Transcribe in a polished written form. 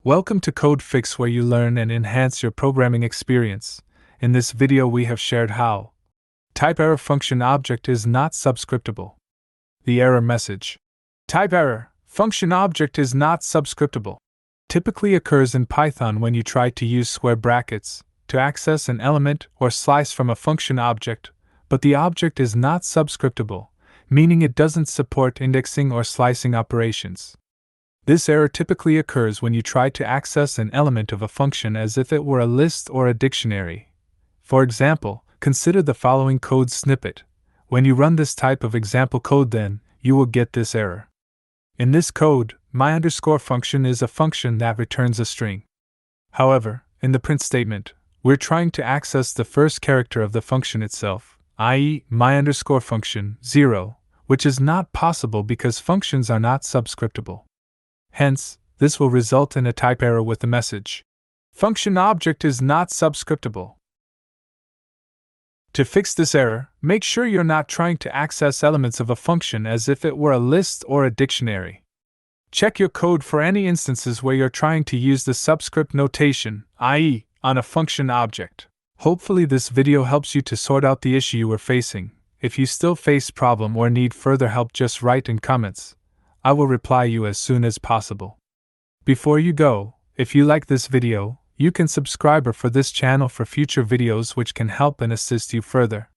Welcome to Code Fix, where you learn and enhance your programming experience. In this video we have shared how TypeError function object is not subscriptable. The error message, TypeError function object is not subscriptable, typically occurs in Python when you try to use square brackets to access an element or slice from a function object, but the object is not subscriptable, meaning it doesn't support indexing or slicing operations. This error typically occurs when you try to access an element of a function as if it were a list or a dictionary. For example, consider the following code snippet. When you run this type of example code, then you will get this error. In this code, my_function is a function that returns a string. However, in the print statement, we're trying to access the first character of the function itself, i.e., my_function 0, which is not possible because functions are not subscriptable. Hence, this will result in a type error with the message, function object is not subscriptable. To fix this error, make sure you're not trying to access elements of a function as if it were a list or a dictionary. Check your code for any instances where you're trying to use the subscript notation, i.e., on a function object. Hopefully this video helps you to sort out the issue you were facing. If you still face problem or need further help, just write in comments. I will reply you as soon as possible. Before you go, if you like this video, you can subscribe for this channel for future videos which can help and assist you further.